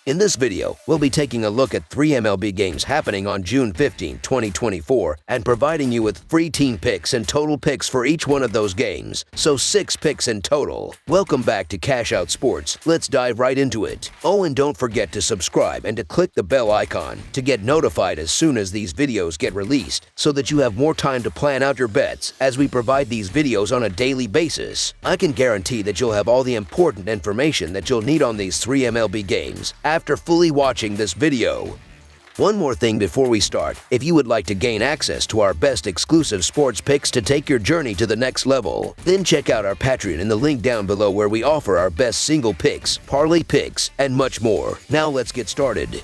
In this video, we'll be taking a look at 3 MLB games happening on June 15, 2024, and providing you with free team picks and total picks for each one of those games, so 6 picks in total. Welcome back to Cash Out Sports. Let's dive right into it. Oh, and don't forget to subscribe and to click the bell icon to get notified as soon as these videos get released, so that you have more time to plan out your bets as we provide these videos on a daily basis. I can guarantee that you'll have all the important information that you'll need on these 3 MLB games after fully watching this video. One more thing before we start, if you would like to gain access to our best exclusive sports picks to take your journey to the next level, then check out our Patreon in the link down below where we offer our best single picks, parlay picks, and much more. Now let's get started.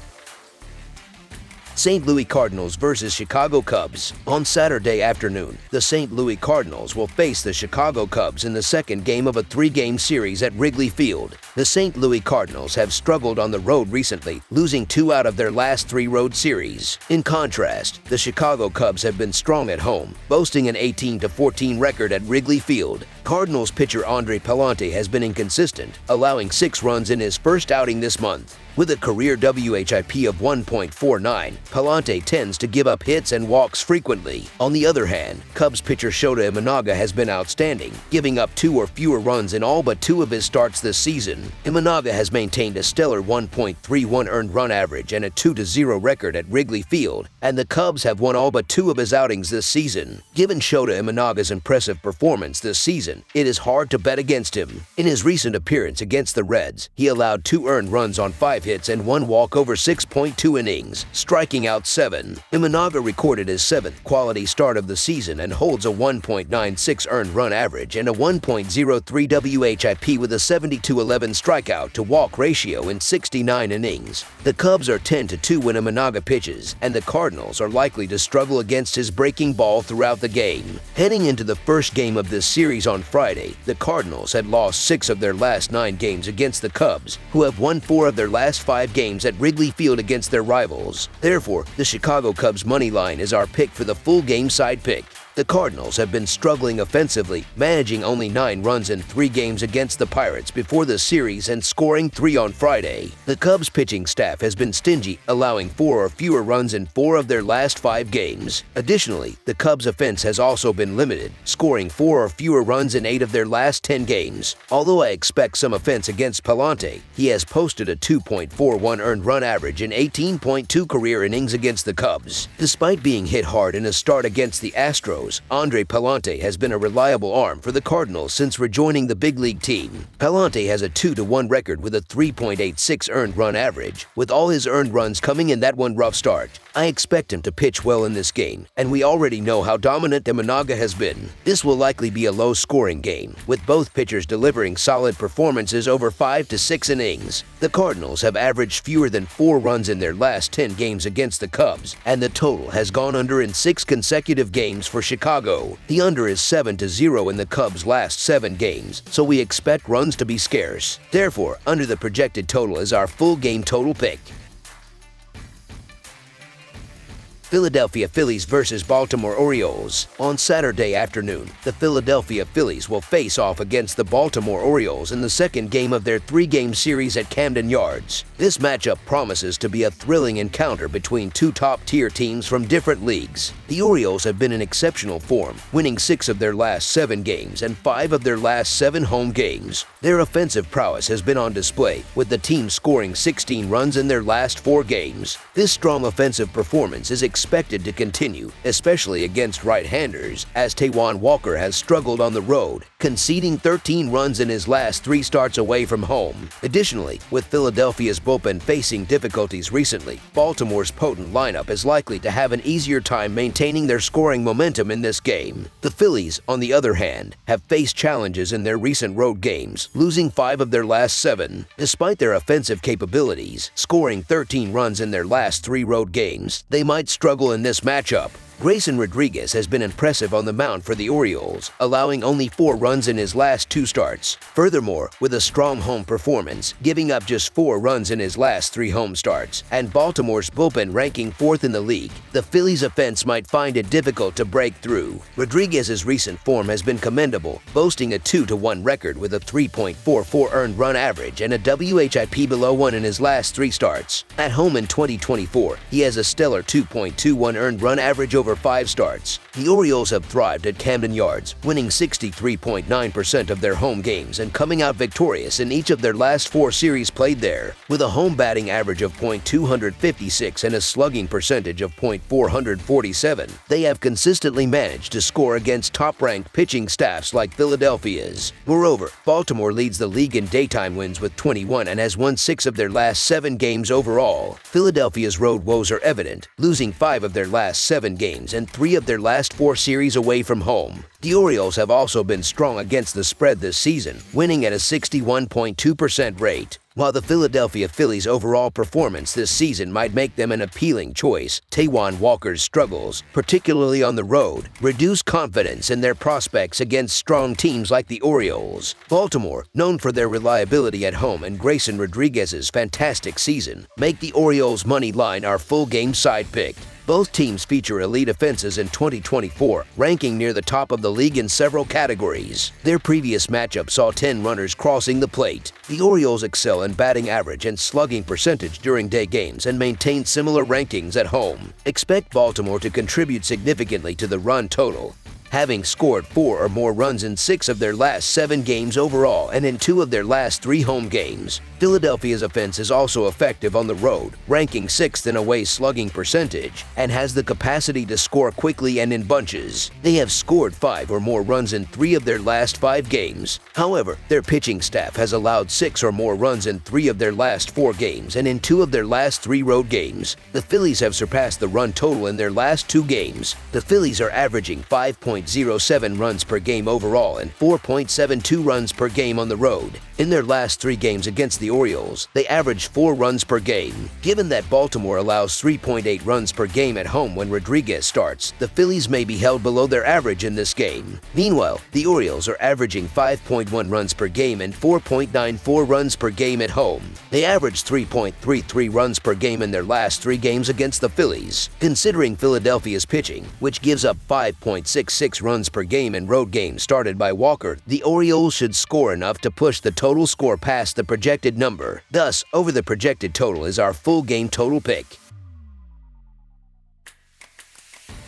St. Louis Cardinals versus Chicago Cubs. On Saturday afternoon, the St. Louis Cardinals will face the Chicago Cubs in the second game of a 3-game series at Wrigley Field. The St. Louis Cardinals have struggled on the road recently, losing 2 out of their last 3 road series. In contrast, the Chicago Cubs have been strong at home, boasting an 18-14 record at Wrigley Field. Cardinals pitcher Andre Pallante has been inconsistent, allowing 6 runs in his first outing this month. With a career WHIP of 1.49, Pallante tends to give up hits and walks frequently. On the other hand, Cubs pitcher Shota Imanaga has been outstanding, giving up 2 or fewer runs in all but 2 of his starts this season. Imanaga has maintained a stellar 1.31 earned run average and a 2-0 record at Wrigley Field, and the Cubs have won all but 2 of his outings this season. Given Shota Imanaga's impressive performance this season, it is hard to bet against him. In his recent appearance against the Reds, he allowed 2 earned runs on 5 hits and 1 walk over 6.2 innings, striking out 7. Imanaga recorded his 7th quality start of the season and holds a 1.96 earned run average and a 1.03 WHIP with a 72-11 strikeout to walk ratio in 69 innings. The Cubs are 10-2 when Imanaga pitches, and the Cardinals are likely to struggle against his breaking ball throughout the game. Heading into the first game of this series on Friday, the Cardinals had lost 6 of their last 9 games against the Cubs, who have won 4 of their last 5 games at Wrigley Field against their rivals. Therefore, the Chicago Cubs money line is our pick for the full game side pick. The Cardinals have been struggling offensively, managing only 9 runs in 3 games against the Pirates before the series and scoring 3 on Friday. The Cubs pitching staff has been stingy, allowing 4 or fewer runs in 4 of their last 5 games. Additionally, the Cubs offense has also been limited, scoring 4 or fewer runs in 8 of their last 10 games. Although I expect some offense against Pallante, he has posted a 2.41 earned run average in 18.2 career innings against the Cubs. Despite being hit hard in a start against the Astros, Andre Pallante has been a reliable arm for the Cardinals since rejoining the big league team. Pallante has a 2-1 record with a 3.86 earned run average, with all his earned runs coming in that one rough start. I expect him to pitch well in this game, and we already know how dominant Imanaga has been. This will likely be a low-scoring game, with both pitchers delivering solid performances over 5 to 6 innings. The Cardinals have averaged fewer than 4 runs in their last 10 games against the Cubs, and the total has gone under in 6 consecutive games for Chicago. The under is 7-0 in the Cubs' last 7 games, so we expect runs to be scarce. Therefore, under the projected total is our full game total pick. Philadelphia Phillies versus Baltimore Orioles. On Saturday afternoon, the Philadelphia Phillies will face off against the Baltimore Orioles in the second game of their 3-game series at Camden Yards. This matchup promises to be a thrilling encounter between 2 top-tier teams from different leagues. The Orioles have been in exceptional form, winning 6 of their last 7 games and 5 of their last 7 home games. Their offensive prowess has been on display, with the team scoring 16 runs in their last 4 games. This strong offensive performance is expected to continue, especially against right-handers, as Taijuan Walker has struggled on the road, conceding 13 runs in his last 3 starts away from home. Additionally, with Philadelphia's bullpen facing difficulties recently, Baltimore's potent lineup is likely to have an easier time maintaining their scoring momentum in this game. The Phillies, on the other hand, have faced challenges in their recent road games, losing 5 of their last 7. Despite their offensive capabilities, scoring 13 runs in their last 3 road games, they might struggle in this matchup. Grayson Rodriguez has been impressive on the mound for the Orioles, allowing only 4 runs in his last 2 starts. Furthermore, with a strong home performance, giving up just 4 runs in his last 3 home starts, and Baltimore's bullpen ranking 4th in the league, the Phillies' offense might find it difficult to break through. Rodriguez's recent form has been commendable, boasting a 2-1 record with a 3.44 earned run average and a WHIP below 1 in his last 3 starts. At home in 2024, he has a stellar 2.21 earned run average over 5 starts. The Orioles have thrived at Camden Yards, winning 63.9% of their home games and coming out victorious in each of their last 4 series played there. With a home batting average of .256 and a slugging percentage of .447, they have consistently managed to score against top-ranked pitching staffs like Philadelphia's. Moreover, Baltimore leads the league in daytime wins with 21 and has won 6 of their last 7 games overall. Philadelphia's road woes are evident, losing 5 of their last 7 games and 3 of their last 4 series away from home. The Orioles have also been strong against the spread this season, winning at a 61.2% rate. While the Philadelphia Phillies' overall performance this season might make them an appealing choice, Taijuan Walker's struggles, particularly on the road, reduce confidence in their prospects against strong teams like the Orioles. Baltimore, known for their reliability at home and Grayson Rodriguez's fantastic season, make the Orioles' money line our full-game side pick. Both teams feature elite offenses in 2024, ranking near the top of the league in several categories. Their previous matchup saw 10 runners crossing the plate. The Orioles excel in batting average and slugging percentage during day games and maintain similar rankings at home. Expect Baltimore to contribute significantly to the run total, having scored 4 or more runs in 6 of their last 7 games overall and in 2 of their last 3 home games. Philadelphia's offense is also effective on the road, ranking 6th in away slugging percentage, and has the capacity to score quickly and in bunches. They have scored 5 or more runs in 3 of their last 5 games. However, their pitching staff has allowed 6 or more runs in 3 of their last 4 games and in 2 of their last 3 road games. The Phillies have surpassed the run total in their last 2 games. The Phillies are averaging 5.07 runs per game overall and 4.72 runs per game on the road. In their last 3 games against the Orioles, they averaged 4 runs per game. Given that Baltimore allows 3.8 runs per game at home when Rodriguez starts, the Phillies may be held below their average in this game. Meanwhile, the Orioles are averaging 5.1 runs per game and 4.94 runs per game at home. They averaged 3.33 runs per game in their last 3 games against the Phillies. Considering Philadelphia's pitching, which gives up 5.66 runs per game in road games started by Walker, the Orioles should score enough to push the total score past the projected number. Thus, over the projected total is our full game total pick.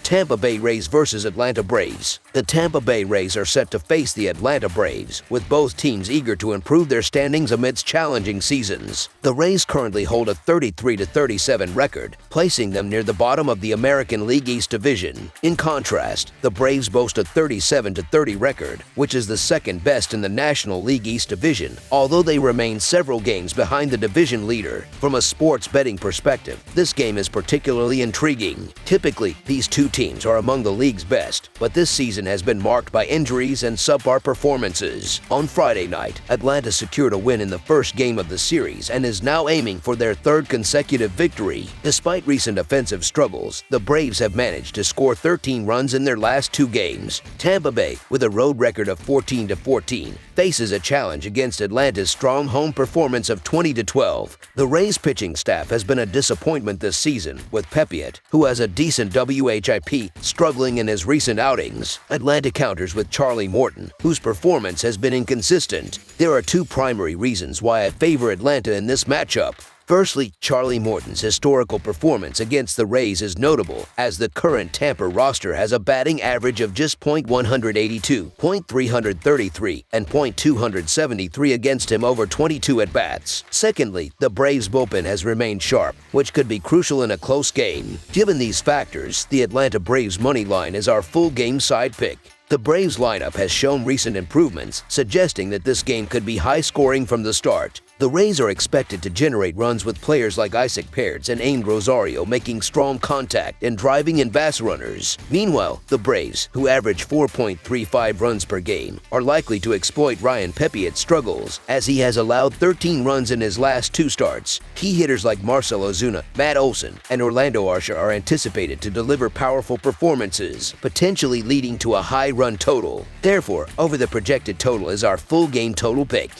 Tampa Bay Rays vs. Atlanta Braves. The Tampa Bay Rays are set to face the Atlanta Braves, with both teams eager to improve their standings amidst challenging seasons. The Rays currently hold a 33-37 record, placing them near the bottom of the American League East Division. In contrast, the Braves boast a 37-30 record, which is the second best in the National League East Division, although they remain several games behind the division leader. From a sports betting perspective, this game is particularly intriguing. Typically, these two teams are among the league's best, but this season has been marked by injuries and subpar performances. On Friday night, Atlanta secured a win in the first game of the series and is now aiming for their 3rd consecutive victory. Despite recent offensive struggles, the Braves have managed to score 13 runs in their last 2 games. Tampa Bay, with a road record of 14-14, faces a challenge against Atlanta's strong home performance of 20-12. The Rays' pitching staff has been a disappointment this season, with Pepiot, who has a decent WHIP, struggling in his recent outings. Atlanta counters with Charlie Morton, whose performance has been inconsistent. There are 2 primary reasons why I favor Atlanta in this matchup. Firstly, Charlie Morton's historical performance against the Rays is notable, as the current Tampa roster has a batting average of just .182, .333, and .273 against him over 22 at-bats. Secondly, the Braves' bullpen has remained sharp, which could be crucial in a close game. Given these factors, the Atlanta Braves money line is our full game side pick. The Braves lineup has shown recent improvements, suggesting that this game could be high-scoring from the start. The Rays are expected to generate runs with players like Isaac Paredes and Aim Rosario making strong contact and driving in base runners. Meanwhile, the Braves, who average 4.35 runs per game, are likely to exploit Ryan Pepiot's struggles, as he has allowed 13 runs in his last 2 starts. Key hitters like Marcell Ozuna, Matt Olson, and Orlando Arcia are anticipated to deliver powerful performances, potentially leading to a high run total. Therefore, over the projected total is our full game total pick.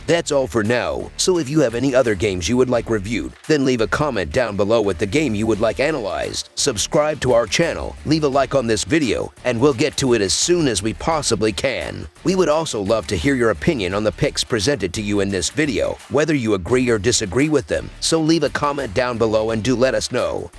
That's all for now, so if you have any other games you would like reviewed, then leave a comment down below with the game you would like analyzed. Subscribe to our channel, leave a like on this video, and we'll get to it as soon as we possibly can. We would also love to hear your opinion on the picks presented to you in this video, whether you agree or disagree with them, so leave a comment down below and do let us know.